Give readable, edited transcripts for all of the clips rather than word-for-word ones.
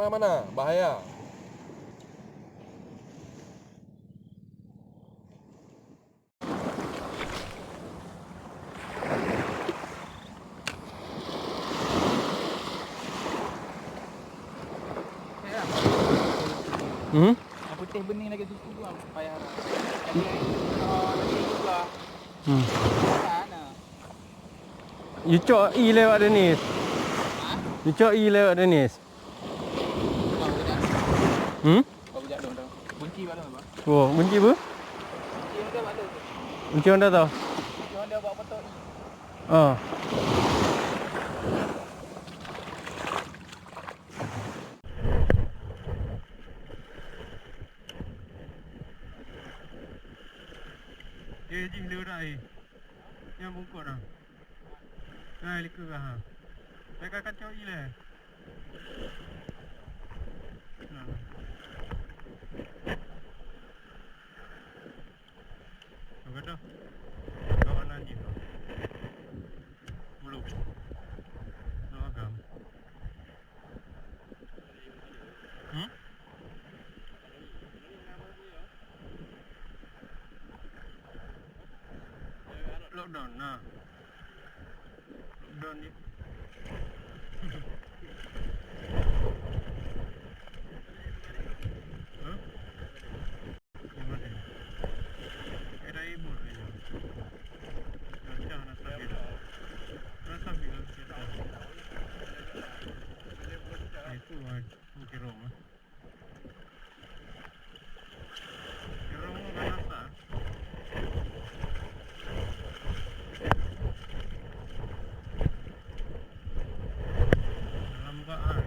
mana-mana, bahaya. Hmm? Yang putih bening lagi susu tu payah dah. Jadi lagi juga. Sana. You cok E lewat Dennis. Ha? You cok E lewat Dennis. Kau kejap. Hmm? Kau kejap dong dah. Bunci baru apa? Oh, bunci apa? Bunci Honda baru tu. Bunci Honda tau. Bunci Honda bawa motor E. Ah. Jing dia dah yang bungkuk dah. Hai leka kah ha. Saya kacau I lah. Apa dah? Kawanan ni tu. Belum. Nak agam. Hmm? Lockdown nah. Lockdown ni. Huh? Gimana? Era ibu ni. Macam nak sabit. Nak sabit lah kita. Itu mungkin rumah. Rumah kan asal. Lambaan.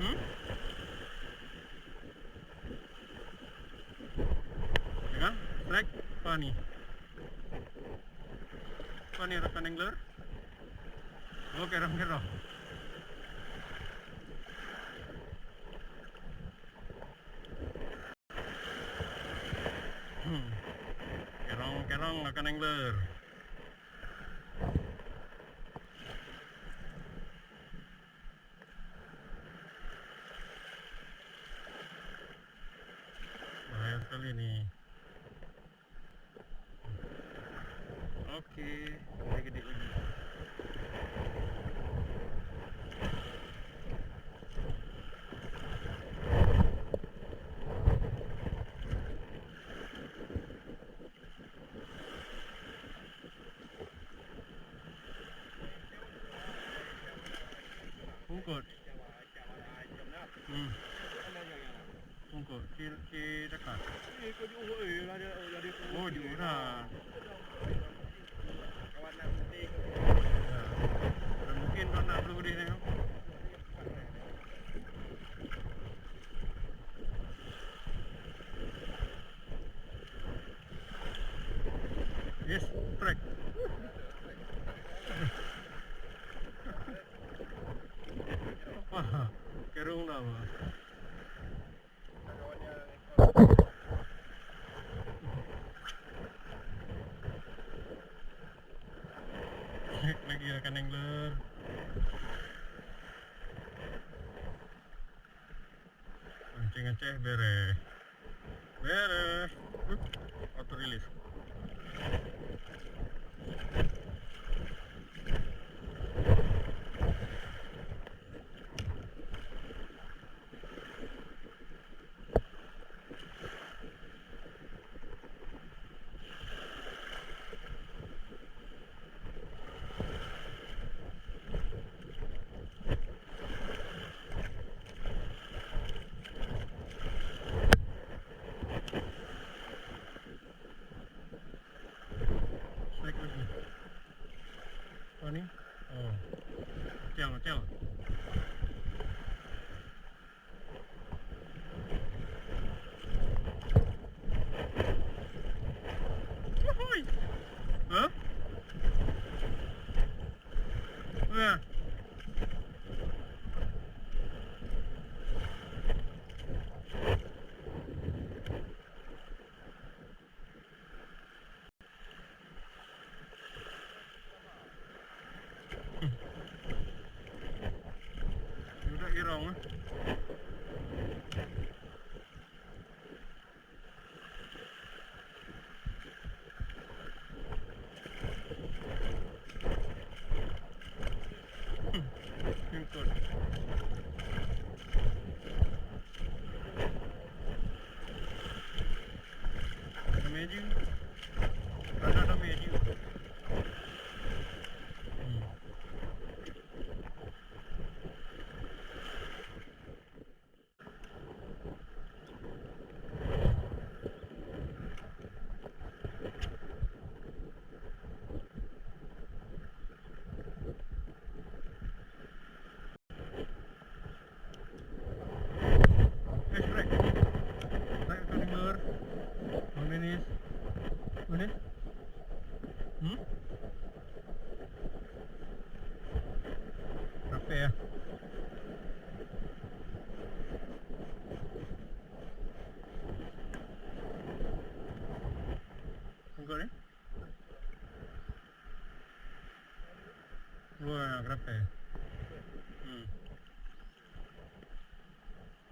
Hmm? Ya kan? Strike apa ni? Apa ni rekan angler? Oh, kerang-kerang. Kerang-kerang rekan angler. Bahaya sekali ni. Okey, gede lagi. Bungkut. Bungkut. Ci dekat. Oh, di urang. Mungkin kau nak perlu gede ni. Yes, strike. Apa? Kerung dah apa? Lagi rekan angler. Mancing Aceh beres. Beres. Auto release. Dennis. Mana? Berapa ya? Tengok ni. Wah, berapa ya?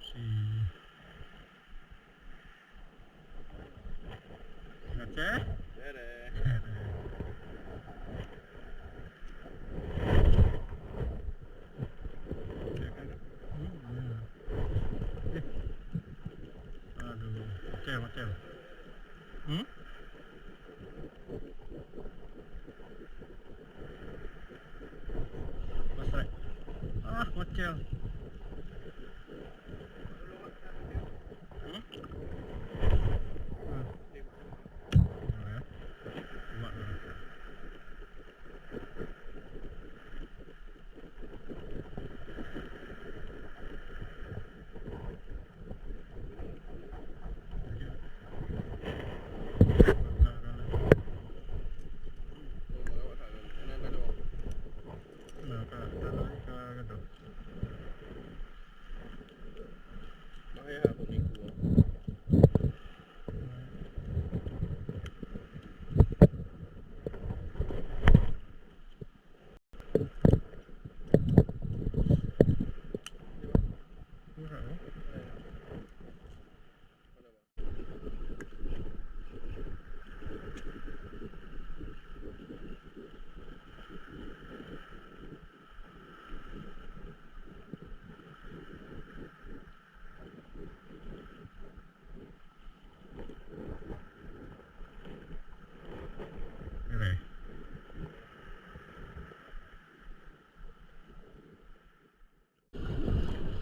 Si. Okey. Aduh, macam. Pasal. Macam.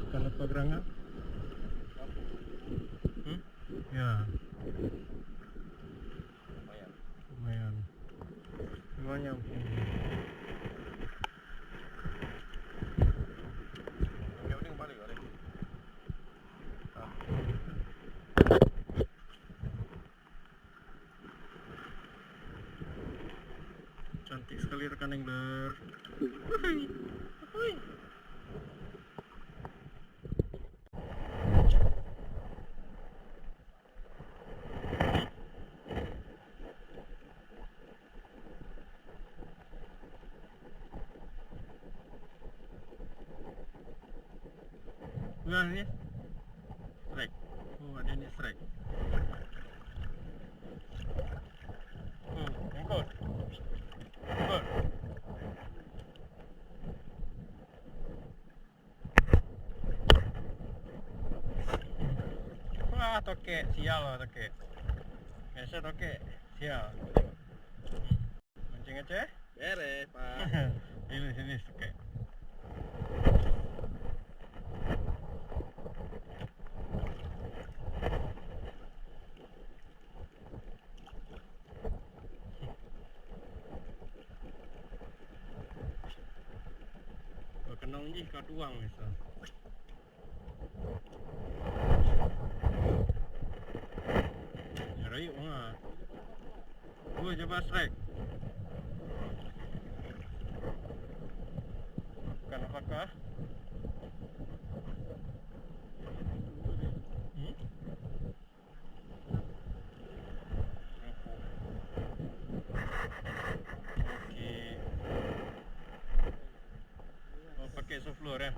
Kalau pegerangan? Ya. Lumayan. Lumayan. Cantik sekali rekan angler. Nah, ni strike. Oh, ada ni strike. Angkut. Angkut. Wah, tokek. Sial lah tokek. Biasa tokek. Sial. Mancing aja? Beres, Pak. Sini tokek. Kenang je kau tuang biasa. Ya rayuk ha. Dua je bas strike. Bukan apakah? Pakai soft floor ya.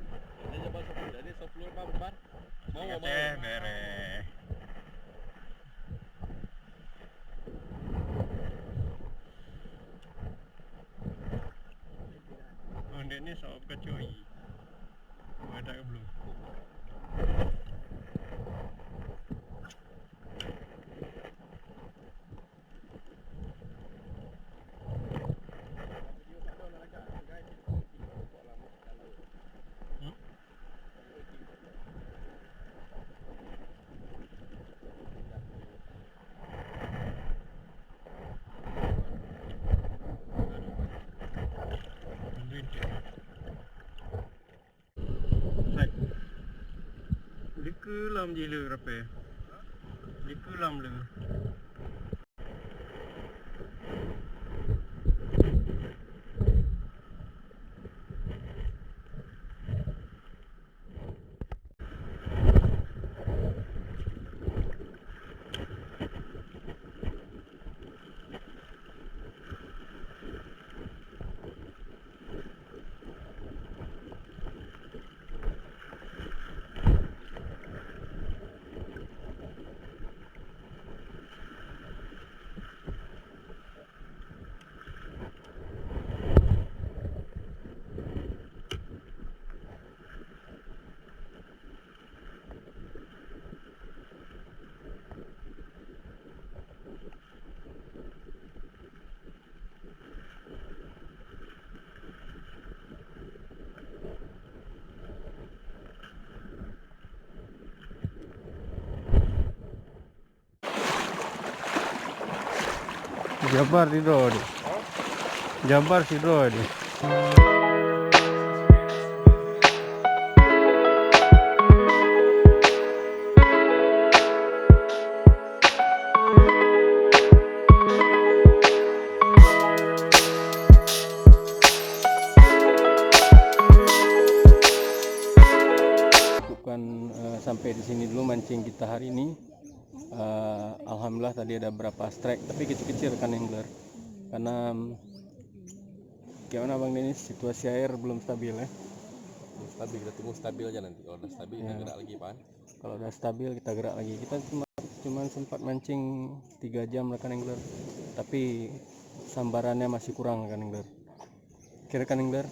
Ini coba soft floor. Jadi soft floor Pak. Mau Bere. Oh, ini soal kacoi. Ada ke belum? Likelam je le berapa? Likelam le. Jabar di road. Jabar si road. Sampai di sini dulu mancing kita hari ini. Alhamdulillah tadi ada beberapa strike, tapi kecil-kecil kan angler. Karena gimana Bang Denis, situasi air belum stabil ya. Belum stabil, kita tunggu stabil aja nanti. Kalau udah stabil kita gerak lagi, Pak. Kalau udah stabil kita gerak lagi. Kita cuma sempat mancing 3 jam rekan angler, tapi sambarannya masih kurang rekan angler. Oke rekan angler,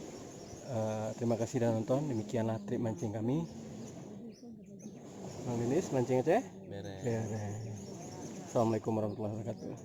terima kasih sudah nonton. Demikianlah trip mancing kami. Bang Denis mancing aja? Beres. Beres. Assalamualaikum warahmatullahi wabarakatuh.